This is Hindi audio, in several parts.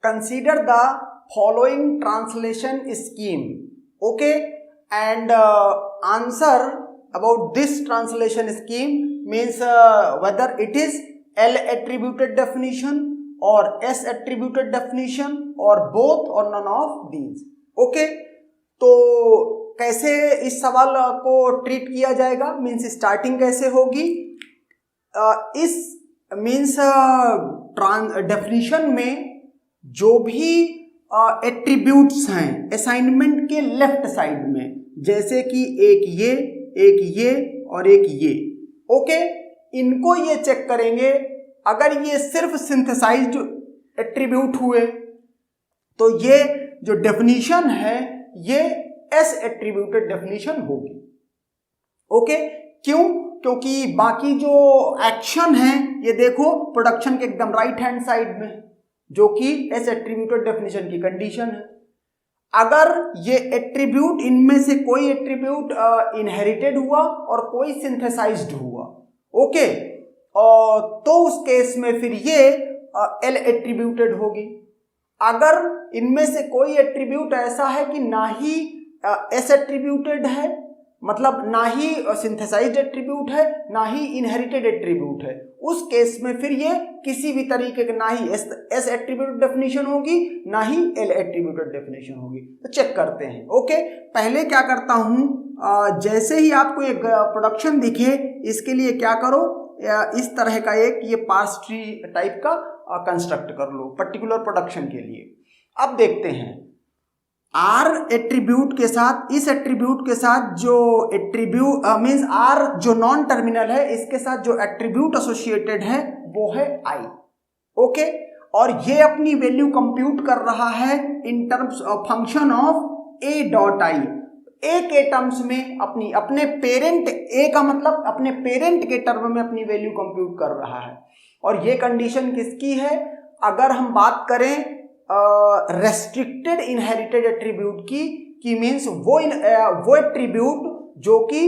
consider the following translation scheme, okay, and answer about this translation scheme means whether it is L attributed definition or S attributed definition or both or none of these, okay। तो कैसे इस सवाल को ट्रीट किया जाएगा, मीन्स स्टार्टिंग कैसे होगी, इस मीन्स डेफिनेशन में जो भी एट्रीब्यूट्स हैं असाइनमेंट के लेफ्ट साइड में, जैसे कि एक ये और एक ये, ओके, इनको ये चेक करेंगे। अगर ये सिर्फ सिंथेसाइज्ड एट्रीब्यूट हुए तो ये जो डेफिनेशन है ये एस एट्रीब्यूटेड डेफिनेशन होगी, ओके। क्यों? क्योंकि बाकी जो एक्शन है ये देखो प्रोडक्शन के एकदम राइट हैंड साइड में, जो कि एस एट्रीब्यूटेड डेफिनेशन की कंडीशन है। अगर ये एट्रीब्यूट, इनमें से कोई एट्रीब्यूट इनहेरिटेड हुआ और कोई सिंथेसाइज्ड हुआ, ओके, तो उस केस में फिर ये एल एट्रीब्यूटेड होगी। अगर इनमें से कोई एट्रीब्यूट ऐसा है कि ना ही एस एट्रीब्यूटेड है, मतलब ना ही सिंथेसाइज्ड एट्रीब्यूट है ना ही इनहेरिटेड एट्रीब्यूट है, उस केस में फिर ये किसी भी तरीके के ना ही एस एट्रीब्यूटेड डेफिनेशन होगी ना ही एल एट्रीब्यूटेड डेफिनेशन होगी। तो चेक करते हैं, ओके। पहले क्या करता हूं, जैसे ही आपको एक प्रोडक्शन दिखे इसके लिए क्या करो, इस तरह का एक ये पार्स ट्री टाइप का कंस्ट्रक्ट कर लो पर्टिकुलर प्रोडक्शन के लिए। अब देखते हैं आर एट्रीब्यूट के साथ, इस एट्रीब्यूट के साथ जो एट्रीब्यूट मींस आर जो नॉन टर्मिनल है, इसके साथ जो एट्रीब्यूट एसोसिएटेड है वो है आई, ओके। और ये अपनी वैल्यू कंप्यूट कर रहा है in terms of function of A dot I, A के टर्म्स में अपने पेरेंट, ए का मतलब अपने पेरेंट के टर्म में अपनी वैल्यू कंप्यूट कर रहा है। और ये कंडीशन किसकी है, अगर हम बात करें रेस्ट्रिक्टेड इनहेरिटेड एट्रीब्यूट की मीन्स वो एट्रीब्यूट जो कि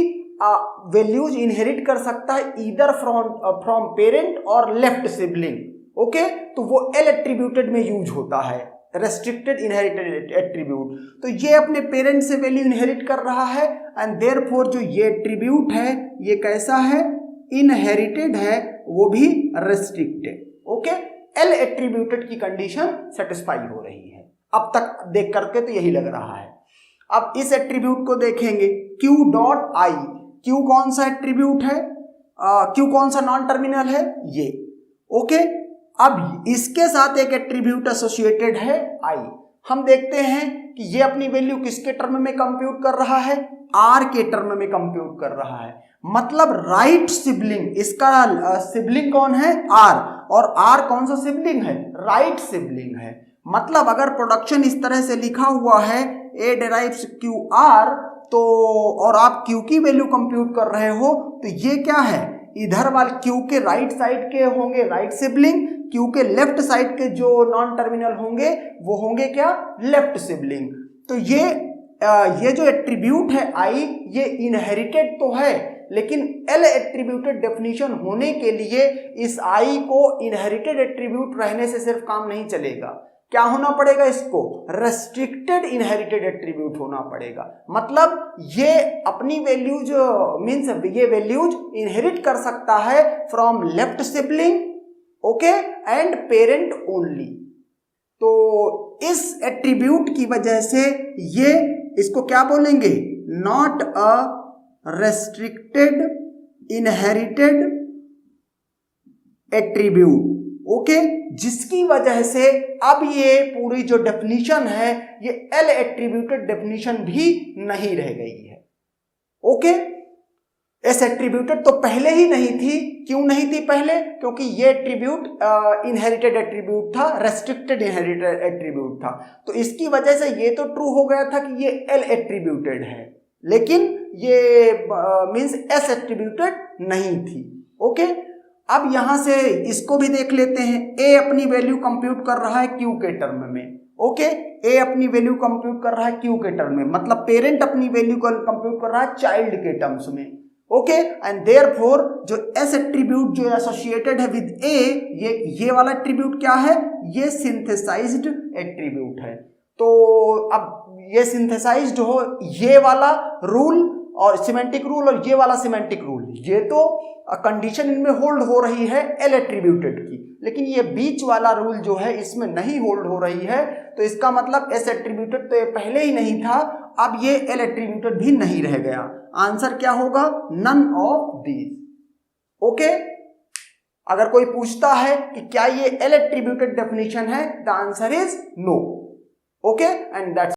वैल्यूज इनहेरिट कर सकता है ईदर फ्रॉम पेरेंट और लेफ्ट सिबलिंग, ओके, तो वो एल एट्रीब्यूटेड में यूज होता है, रेस्ट्रिक्टेड इनहेरिटेड एट्रीब्यूट। तो ये अपने पेरेंट से वैल्यू इनहेरिट कर रहा है एंड देयरफॉर जो ये एट्रीब्यूट है ये कैसा है, इनहेरिटेड है, वो भी रेस्ट्रिक्टेड, ओके। एल एट्रीब्यूटेड की कंडीशन सेटिस्फाई हो रही है। अब तक देख करके तो यही लग रहा है। अब इस एट्रीब्यूट को देखेंगे Q डॉट आई, Q कौन सा एट्रीब्यूट है, Q कौन सा नॉन टर्मिनल है, ये, ओके। अब इसके साथ एक एट्रीब्यूट एसोसिएटेड है आई। हम देखते हैं कि ये अपनी वैल्यू किसके टर्म में कंप्यूट कर रहा है, आर के टर्म में कंप्यूट कर रहा है, मतलब राइट सिबलिंग, इसका सिबलिंग कौन है, आर, और आर कौन सा सिबलिंग है, राइट सिबलिंग है। मतलब अगर प्रोडक्शन इस तरह से लिखा हुआ है ए डिराइव्स क्यू आर, तो और आप क्यू की वैल्यू कंप्यूट कर रहे हो, तो ये क्या है, इधर वाले क्यू के राइट साइड के होंगे राइट सिबलिंग, क्यू के लेफ्ट साइड के जो नॉन टर्मिनल होंगे वो होंगे क्या, लेफ्ट सिबलिंग। तो ये जो एट्रीब्यूट है आई, ये इनहेरिटेड तो है, लेकिन एल एट्रीब्यूटेड डेफिनेशन होने के लिए इस आई को इनहेरिटेड एट्रीब्यूट रहने से सिर्फ काम नहीं चलेगा। क्या होना पड़ेगा, इसको रेस्ट्रिक्टेड इनहेरिटेड एट्रीब्यूट होना पड़ेगा। मतलब ये अपनी वैल्यूज मींस ये वैल्यूज इनहेरिट कर सकता है from left sibling, okay, and parent only. तो इस एट्रीब्यूट की वजह से ये इसको क्या बोलेंगे, not a restricted inherited attribute, okay, जिसकी वजह से अब ये पूरी जो डेफिनेशन है ये एल एट्रीब्यूटेड डेफिनेशन भी नहीं रह गई है, ओके। एस एट्रीब्यूटेड तो पहले ही नहीं थी, क्यों नहीं थी पहले, क्योंकि ये एट्रीब्यूट इनहेरिटेड एट्रीब्यूट था, रेस्ट्रिक्टेड इनहेरिटेड एट्रीब्यूट था, तो इसकी वजह से ये तो ट्रू हो गया था कि ये एल एट्रीब्यूटेड है, लेकिन ये मींस एस एट्रीब्यूटेड नहीं थी, ओके। अब यहां से इसको भी देख लेते हैं, ए अपनी वैल्यू कंप्यूट कर रहा है क्यू के टर्म में, ओके, ए अपनी वैल्यू कंप्यूट कर रहा है क्यू के टर्म में, मतलब पेरेंट अपनी वैल्यू को कंप्यूट कर रहा है चाइल्ड के टर्म्स में, ओके, एंड देयरफॉर जो एस एट्रीब्यूट जो एसोसिएटेड है विद ए, ये वाला एट्रीब्यूट क्या है, ये सिंथेसाइज्ड एट्रीब्यूट है। तो अब ये सिंथेसाइज्ड हो, ये वाला रूल और सिमेंटिक रूल और ये वाला सिमेंटिक रूल, ये तो कंडीशन इनमें होल्ड हो रही है एल एट्रीब्यूटेड की, लेकिन ये बीच वाला रूल जो है इसमें नहीं होल्ड हो रही है। तो इसका मतलब एस एट्रीब्यूटेड तो ये पहले ही नहीं था, अब ये एल एट्रीब्यूटेड भी नहीं रह गया। आंसर क्या होगा, नन ऑफ दीज। ओके, अगर कोई पूछता है कि क्या ये एल एट्रीब्यूटेड डेफिनेशन है, the answer is no. Okay, and that's